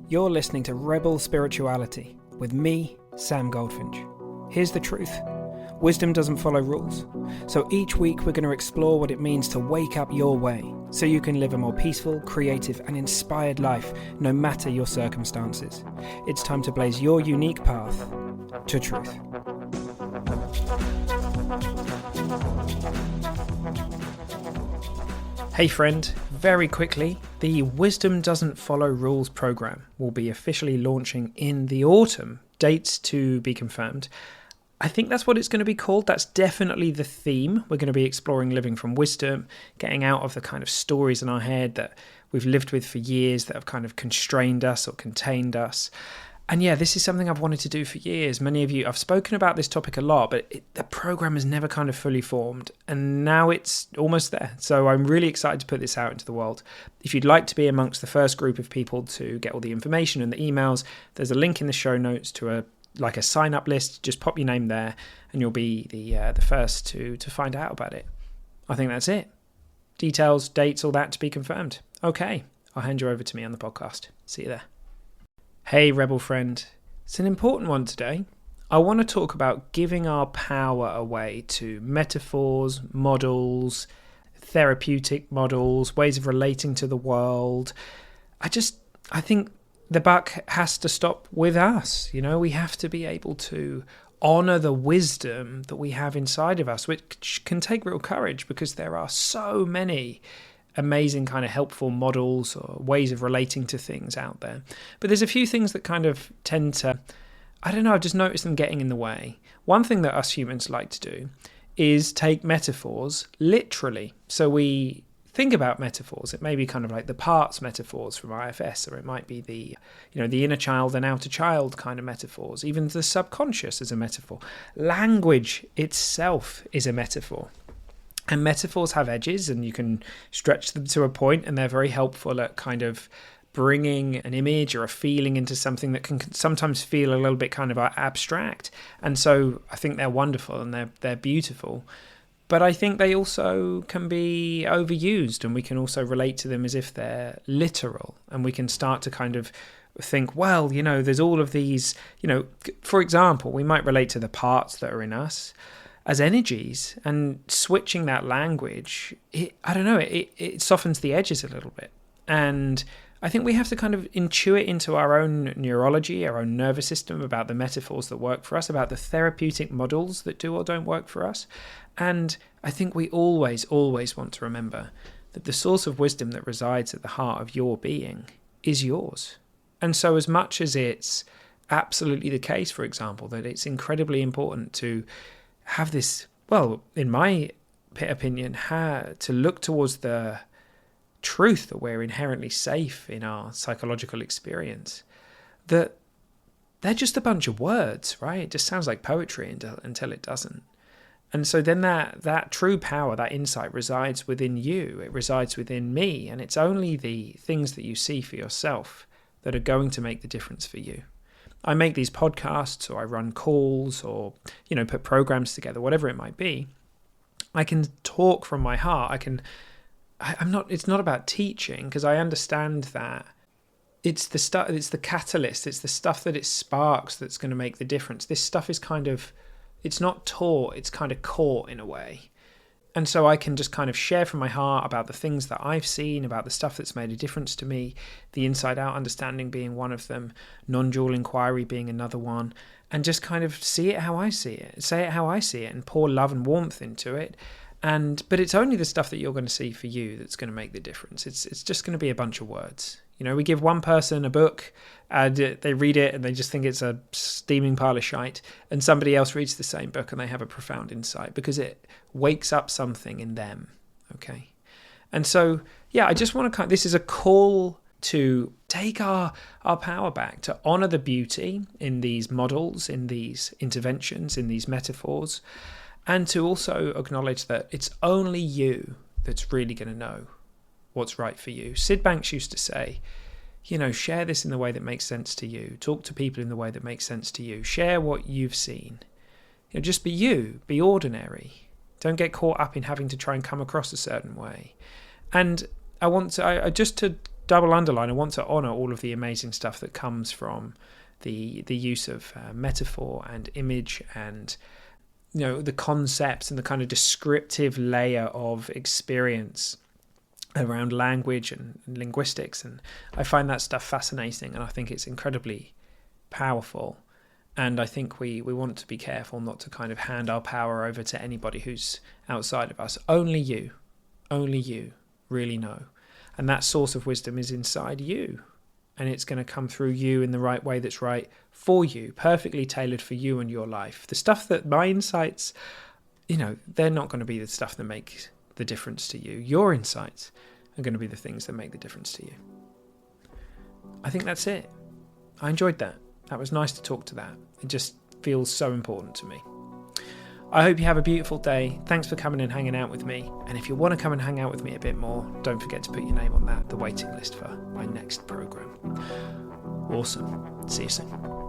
You're listening to Rebel Spirituality with me, Sam Goldfinch. Here's the truth. Wisdom doesn't follow rules. So each week we're going to explore what it means to wake up your way so you can live a more peaceful, creative and inspired life no matter your circumstances. It's time to blaze your unique path to truth. Hey friend, very quickly, the Wisdom Doesn't Follow Rules program will be officially launching in the autumn. Dates to be confirmed. I think that's what it's going to be called. That's definitely the theme. We're going to be exploring living from wisdom, getting out of the kind of stories in our head that we've lived with for years that have kind of constrained us or contained us. And yeah, this is something I've wanted to do for years. Many of you, I've spoken about this topic a lot, but the program has never kind of fully formed. And now it's almost there. So I'm really excited to put this out into the world. If you'd like to be amongst the first group of people to get all the information and the emails, there's a link in the show notes to a sign-up list. Just pop your name there and you'll be the first to find out about it. I think that's it. Details, dates, all that to be confirmed. Okay, I'll hand you over to me on the podcast. See you there. Hey Rebel friend, it's an important one today. I want to talk about giving our power away to metaphors, models, therapeutic models, ways of relating to the world. I think the buck has to stop with us. You know, we have to be able to honor the wisdom that we have inside of us, which can take real courage because there are so many amazing kind of helpful models or ways of relating to things out there. But there's a few things that kind of tend to, I've just noticed them getting in the way. One thing that us humans like to do is take metaphors literally. So we think about metaphors. It may be kind of like the parts metaphors from IFS, or it might be the inner child and outer child kind of metaphors. Even the subconscious is a metaphor. Language itself is a metaphor. And metaphors have edges and you can stretch them to a point, and they're very helpful at kind of bringing an image or a feeling into something that can sometimes feel a little bit kind of abstract. And so I think they're wonderful and they're beautiful. But I think they also can be overused, and we can also relate to them as if they're literal. And we can start to kind of think, well, there's all of these, for example, we might relate to the parts that are in us as energies, and switching that language, it softens the edges a little bit. And I think we have to kind of intuit into our own neurology, our own nervous system, about the metaphors that work for us, about the therapeutic models that do or don't work for us. And I think we always, always want to remember that the source of wisdom that resides at the heart of your being is yours. And so as much as it's absolutely the case, for example, that it's incredibly important to have this, well, in my opinion, to look towards the truth that we're inherently safe in our psychological experience, that they're just a bunch of words, right? It just sounds like poetry until it doesn't. And so then that true power, that insight resides within you. It resides within me. And it's only the things that you see for yourself that are going to make the difference for you. I make these podcasts, or I run calls, or, put programs together, whatever it might be. I can talk from my heart. It's not about teaching, because I understand that it's the catalyst, it's the stuff that it sparks that's going to make the difference. This stuff is it's not taught, it's kind of caught in a way. And so I can just kind of share from my heart about the things that I've seen, about the stuff that's made a difference to me, the inside-out understanding being one of them, non-dual inquiry being another one, and just kind of see it how I see it, say it how I see it, and pour love and warmth into it. But it's only the stuff that you're going to see for you that's going to make the difference. It's just going to be a bunch of words. We give one person a book and they read it and they just think it's a steaming pile of shite, and somebody else reads the same book and they have a profound insight because it wakes up something in them. Okay. And so, yeah, I just want to this is a call to take our power back, to honor the beauty in these models, in these interventions, in these metaphors, and to also acknowledge that it's only you that's really going to know what's right for you. Sid Banks used to say, share this in the way that makes sense to you. Talk to people in the way that makes sense to you. Share what you've seen. Just be you, be ordinary. Don't get caught up in having to try and come across a certain way. And I want to, just to double underline, I want to honour all of the amazing stuff that comes from the use of metaphor and image and, you know, the concepts and the kind of descriptive layer of experience around language and linguistics. And I find that stuff fascinating, and I think it's incredibly powerful. And I think we want to be careful not to kind of hand our power over to anybody who's outside of us. Only you really know. And that source of wisdom is inside you. And it's going to come through you in the right way that's right for you, perfectly tailored for you and your life. The stuff that my insights, you know, they're not going to be the stuff that makes the difference to you. Your insights are going to be the things that make the difference to you. I think that's it. I enjoyed that. That was nice to talk to that. It just feels so important to me. I hope you have a beautiful day. Thanks for coming and hanging out with me. And if you want to come and hang out with me a bit more, don't forget to put your name on the waiting list for my next program. Awesome. See you soon.